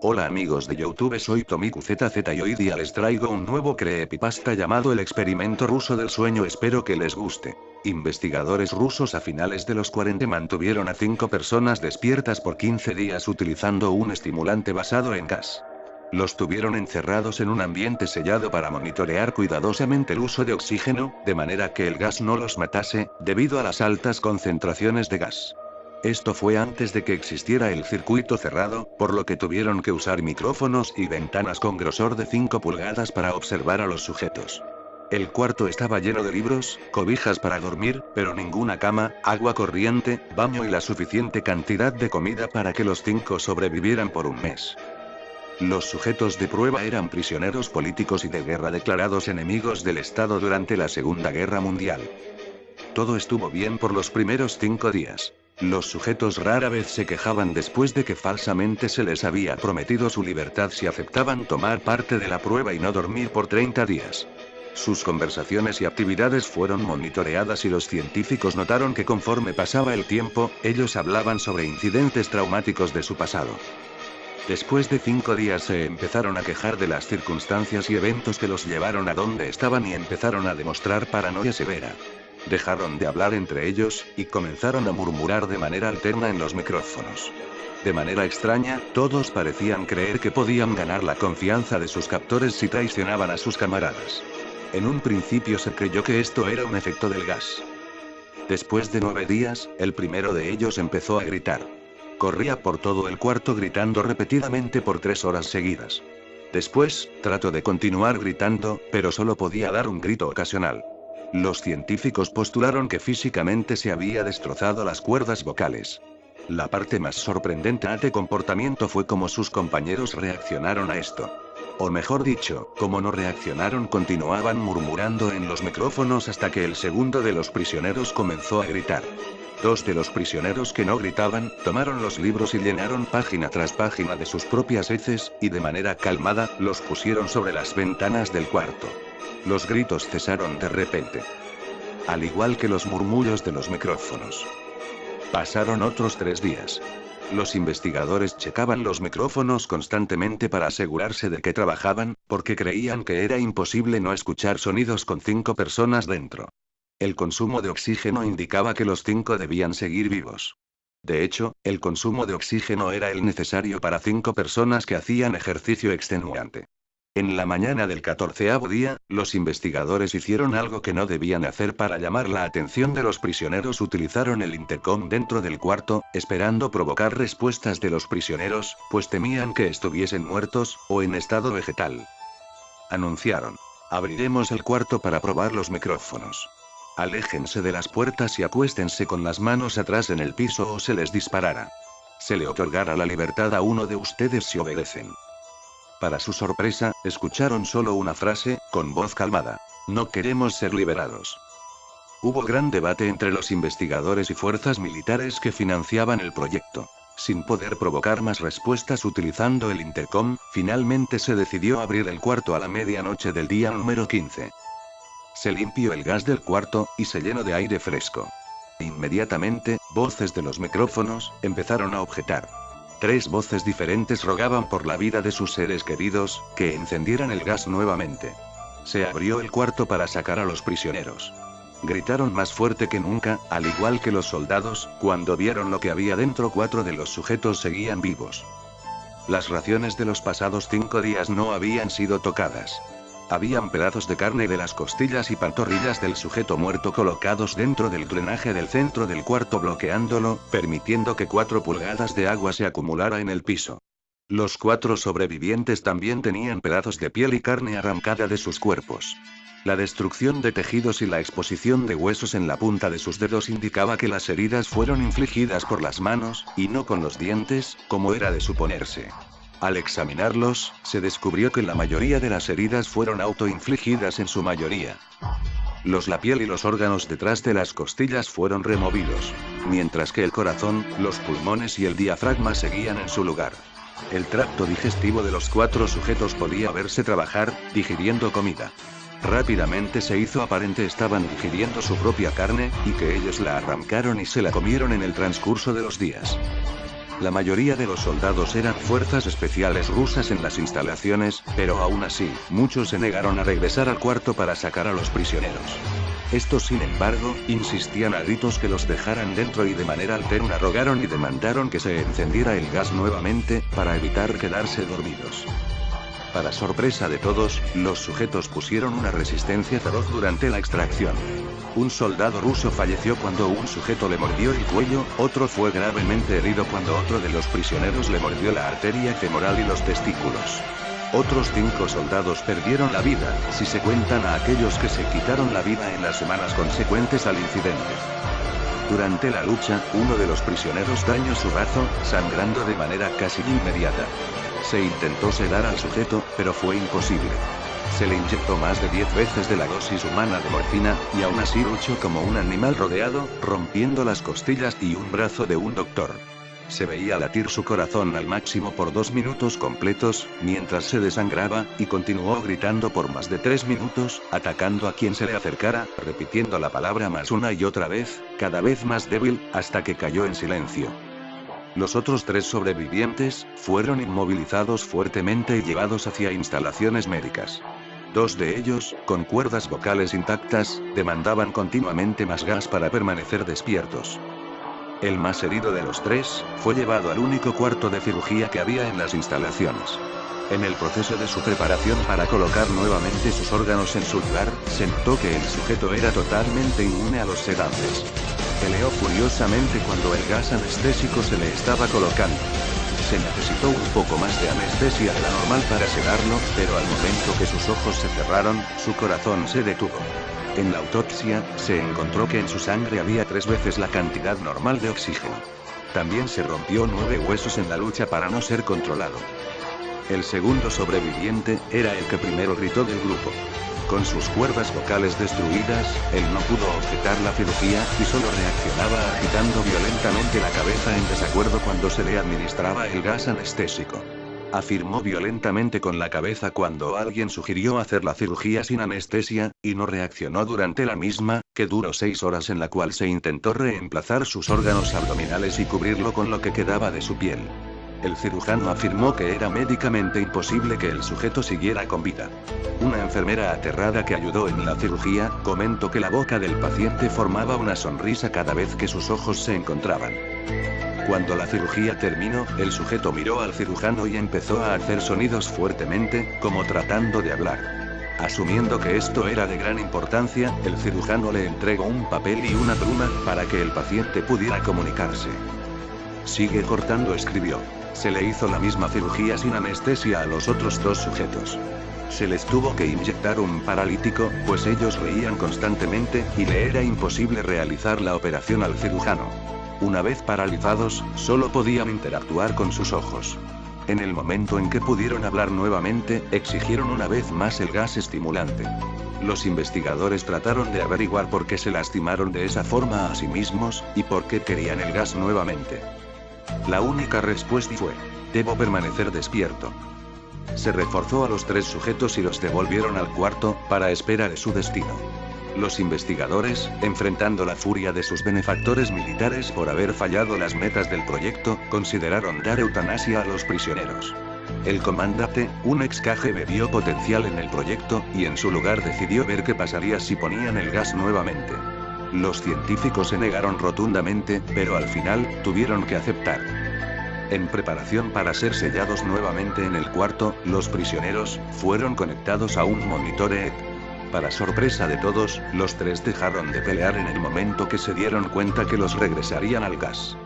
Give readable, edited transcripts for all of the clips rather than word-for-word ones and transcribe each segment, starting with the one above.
Hola amigos de YouTube, soy TomicuZZ y hoy día les traigo un nuevo creepypasta llamado El experimento ruso del sueño, espero que les guste. Investigadores rusos a finales de los 40 mantuvieron a 5 personas despiertas por 15 días utilizando un estimulante basado en gas. Los tuvieron encerrados en un ambiente sellado para monitorear cuidadosamente el uso de oxígeno, de manera que el gas no los matase, debido a las altas concentraciones de gas. Esto fue antes de que existiera el circuito cerrado, por lo que tuvieron que usar micrófonos y ventanas con grosor de 5 pulgadas para observar a los sujetos. El cuarto estaba lleno de libros, cobijas para dormir, pero ninguna cama, agua corriente, baño y la suficiente cantidad de comida para que los 5 sobrevivieran por un mes. Los sujetos de prueba eran prisioneros políticos y de guerra declarados enemigos del Estado durante la Segunda Guerra Mundial. Todo estuvo bien por los primeros 5 días. Los sujetos rara vez se quejaban después de que falsamente se les había prometido su libertad si aceptaban tomar parte de la prueba y no dormir por 30 días. Sus conversaciones y actividades fueron monitoreadas y los científicos notaron que conforme pasaba el tiempo, ellos hablaban sobre incidentes traumáticos de su pasado. Después de 5 días se empezaron a quejar de las circunstancias y eventos que los llevaron a donde estaban y empezaron a demostrar paranoia severa. Dejaron de hablar entre ellos, y comenzaron a murmurar de manera alterna en los micrófonos. De manera extraña, todos parecían creer que podían ganar la confianza de sus captores si traicionaban a sus camaradas. En un principio se creyó que esto era un efecto del gas. Después de 9 días, el primero de ellos empezó a gritar. Corría por todo el cuarto gritando repetidamente por 3 horas seguidas. Después, trató de continuar gritando, pero solo podía dar un grito ocasional. Los científicos postularon que físicamente se había destrozado las cuerdas vocales. La parte más sorprendente de comportamiento fue cómo sus compañeros reaccionaron a esto. O mejor dicho, como no reaccionaron, continuaban murmurando en los micrófonos hasta que el segundo de los prisioneros comenzó a gritar. 2 de los prisioneros que no gritaban, tomaron los libros y llenaron página tras página de sus propias heces, y de manera calmada, los pusieron sobre las ventanas del cuarto. Los gritos cesaron de repente. Al igual que los murmullos de los micrófonos. Pasaron otros 3 días. Los investigadores checaban los micrófonos constantemente para asegurarse de que trabajaban, porque creían que era imposible no escuchar sonidos con 5 personas dentro. El consumo de oxígeno indicaba que los 5 debían seguir vivos. De hecho, el consumo de oxígeno era el necesario para 5 personas que hacían ejercicio extenuante. En la mañana del 14º día, los investigadores hicieron algo que no debían hacer para llamar la atención de los prisioneros. Utilizaron el intercom dentro del cuarto, esperando provocar respuestas de los prisioneros, pues temían que estuviesen muertos, o en estado vegetal. Anunciaron: abriremos el cuarto para probar los micrófonos. Aléjense de las puertas y acuéstense con las manos atrás en el piso o se les disparará. Se le otorgará la libertad a uno de ustedes si obedecen. Para su sorpresa, escucharon solo una frase, con voz calmada: no queremos ser liberados. Hubo gran debate entre los investigadores y fuerzas militares que financiaban el proyecto. Sin poder provocar más respuestas utilizando el intercom, finalmente se decidió abrir el cuarto a la medianoche del día número 15. Se limpió el gas del cuarto, y se llenó de aire fresco. Inmediatamente, voces de los micrófonos empezaron a objetar. 3 voces diferentes rogaban por la vida de sus seres queridos, que encendieran el gas nuevamente. Se abrió el cuarto para sacar a los prisioneros. Gritaron más fuerte que nunca, al igual que los soldados, cuando vieron lo que había dentro. 4 de los sujetos seguían vivos. Las raciones de los pasados 5 días no habían sido tocadas. Habían pedazos de carne de las costillas y pantorrillas del sujeto muerto colocados dentro del drenaje del centro del cuarto, bloqueándolo, permitiendo que 4 pulgadas de agua se acumulara en el piso. Los 4 sobrevivientes también tenían pedazos de piel y carne arrancada de sus cuerpos. La destrucción de tejidos y la exposición de huesos en la punta de sus dedos indicaba que las heridas fueron infligidas por las manos, y no con los dientes, como era de suponerse. Al examinarlos, se descubrió que la mayoría de las heridas fueron autoinfligidas en su mayoría. La piel y los órganos detrás de las costillas fueron removidos, mientras que el corazón, los pulmones y el diafragma seguían en su lugar. El tracto digestivo de los 4 sujetos podía verse trabajar, digiriendo comida. Rápidamente se hizo aparente estaban digiriendo su propia carne, y que ellos la arrancaron y se la comieron en el transcurso de los días. La mayoría de los soldados eran fuerzas especiales rusas en las instalaciones, pero aún así, muchos se negaron a regresar al cuarto para sacar a los prisioneros. Estos, sin embargo, insistían a gritos que los dejaran dentro y de manera alterna rogaron y demandaron que se encendiera el gas nuevamente, para evitar quedarse dormidos. Para sorpresa de todos, los sujetos pusieron una resistencia feroz durante la extracción. Un soldado ruso falleció cuando un sujeto le mordió el cuello, otro fue gravemente herido cuando otro de los prisioneros le mordió la arteria femoral y los testículos. Otros 5 soldados perdieron la vida, si se cuentan a aquellos que se quitaron la vida en las semanas consecuentes al incidente. Durante la lucha, uno de los prisioneros dañó su brazo, sangrando de manera casi inmediata. Se intentó sedar al sujeto, pero fue imposible. Se le inyectó más de 10 veces de la dosis humana de morfina, y aún así luchó como un animal rodeado, rompiendo las costillas y un brazo de un doctor. Se veía latir su corazón al máximo por 2 minutos completos, mientras se desangraba, y continuó gritando por más de 3 minutos, atacando a quien se le acercara, repitiendo la palabra más una y otra vez, cada vez más débil, hasta que cayó en silencio. Los otros 3 sobrevivientes fueron inmovilizados fuertemente y llevados hacia instalaciones médicas. 2 de ellos, con cuerdas vocales intactas, demandaban continuamente más gas para permanecer despiertos. El más herido de los 3, fue llevado al único cuarto de cirugía que había en las instalaciones. En el proceso de su preparación para colocar nuevamente sus órganos en su lugar, se notó que el sujeto era totalmente inmune a los sedantes. Peleó furiosamente cuando el gas anestésico se le estaba colocando. Se necesitó un poco más de anestesia de la normal para sedarlo, pero al momento que sus ojos se cerraron, su corazón se detuvo. En la autopsia, se encontró que en su sangre había 3 veces la cantidad normal de oxígeno. También se rompió 9 huesos en la lucha para no ser controlado. El segundo sobreviviente, era el que primero gritó del grupo. Con sus cuerdas vocales destruidas, él no pudo objetar la cirugía, y solo reaccionaba agitando violentamente la cabeza en desacuerdo cuando se le administraba el gas anestésico. Afirmó violentamente con la cabeza cuando alguien sugirió hacer la cirugía sin anestesia, y no reaccionó durante la misma, que duró 6 horas en la cual se intentó reemplazar sus órganos abdominales y cubrirlo con lo que quedaba de su piel. El cirujano afirmó que era médicamente imposible que el sujeto siguiera con vida. Una enfermera aterrada que ayudó en la cirugía, comentó que la boca del paciente formaba una sonrisa cada vez que sus ojos se encontraban. Cuando la cirugía terminó, el sujeto miró al cirujano y empezó a hacer sonidos fuertemente, como tratando de hablar. Asumiendo que esto era de gran importancia, el cirujano le entregó un papel y una pluma, para que el paciente pudiera comunicarse. Sigue cortando, escribió. Se le hizo la misma cirugía sin anestesia a los otros 2 sujetos. Se les tuvo que inyectar un paralítico, pues ellos reían constantemente, y le era imposible realizar la operación al cirujano. Una vez paralizados, solo podían interactuar con sus ojos. En el momento en que pudieron hablar nuevamente, exigieron una vez más el gas estimulante. Los investigadores trataron de averiguar por qué se lastimaron de esa forma a sí mismos, y por qué querían el gas nuevamente. La única respuesta fue: debo permanecer despierto. Se reforzó a los 3 sujetos y los devolvieron al cuarto, para esperar su destino. Los investigadores, enfrentando la furia de sus benefactores militares por haber fallado las metas del proyecto, consideraron dar eutanasia a los prisioneros. El comandante, un ex KGB, vio potencial en el proyecto, y en su lugar decidió ver qué pasaría si ponían el gas nuevamente. Los científicos se negaron rotundamente, pero al final, tuvieron que aceptar. En preparación para ser sellados nuevamente en el cuarto, los prisioneros fueron conectados a un monitor EEG. Para sorpresa de todos, los 3 dejaron de pelear en el momento que se dieron cuenta que los regresarían al gas.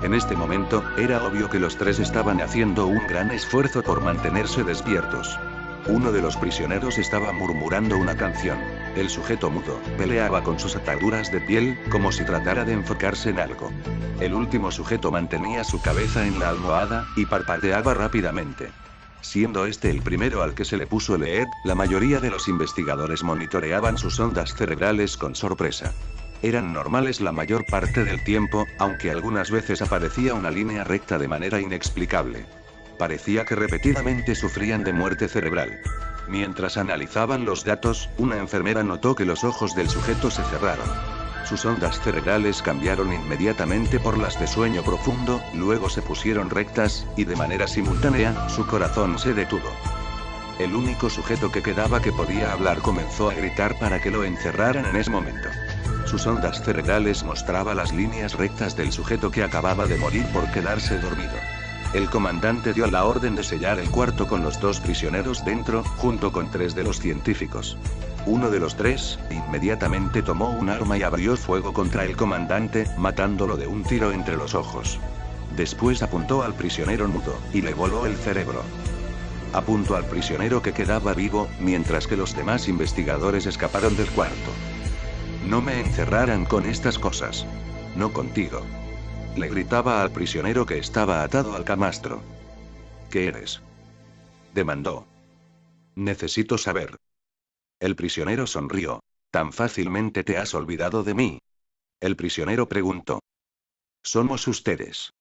En este momento, era obvio que los 3 estaban haciendo un gran esfuerzo por mantenerse despiertos. Uno de los prisioneros estaba murmurando una canción. El sujeto mudo peleaba con sus ataduras de piel, como si tratara de enfocarse en algo. El último sujeto mantenía su cabeza en la almohada, y parpadeaba rápidamente. Siendo este el primero al que se le puso el EEG, la mayoría de los investigadores monitoreaban sus ondas cerebrales con sorpresa. Eran normales la mayor parte del tiempo, aunque algunas veces aparecía una línea recta de manera inexplicable. Parecía que repetidamente sufrían de muerte cerebral. Mientras analizaban los datos, una enfermera notó que los ojos del sujeto se cerraron. Sus ondas cerebrales cambiaron inmediatamente por las de sueño profundo, luego se pusieron rectas, y de manera simultánea, su corazón se detuvo. El único sujeto que quedaba que podía hablar comenzó a gritar para que lo encerraran en ese momento. Sus ondas cerebrales mostraban las líneas rectas del sujeto que acababa de morir por quedarse dormido. El comandante dio la orden de sellar el cuarto con los 2 prisioneros dentro, junto con 3 de los científicos. Uno de los 3, inmediatamente tomó un arma y abrió fuego contra el comandante, matándolo de un tiro entre los ojos. Después apuntó al prisionero mudo, y le voló el cerebro. Apuntó al prisionero que quedaba vivo, mientras que los demás investigadores escaparon del cuarto. No me encerraran con estas cosas. No contigo. Le gritaba al prisionero que estaba atado al camastro. ¿Qué eres? Demandó. Necesito saber. El prisionero sonrió. ¿Tan fácilmente te has olvidado de mí? El prisionero preguntó. Somos ustedes.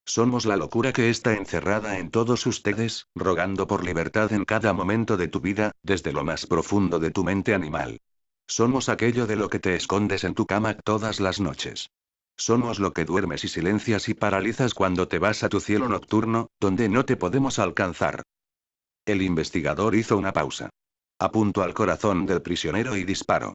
Somos la locura que está encerrada en todos ustedes, rogando por libertad en cada momento de tu vida, desde lo más profundo de tu mente animal. Somos aquello de lo que te escondes en tu cama todas las noches. Somos lo que duermes y silencias y paralizas cuando te vas a tu cielo nocturno, donde no te podemos alcanzar. El investigador hizo una pausa. Apuntó al corazón del prisionero y disparó.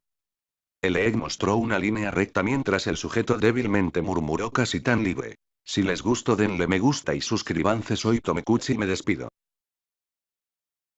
El EEG mostró una línea recta mientras el sujeto débilmente murmuró casi tan libre. Si les gustó denle me gusta y suscríbanse, soy Tomekuchi y me despido.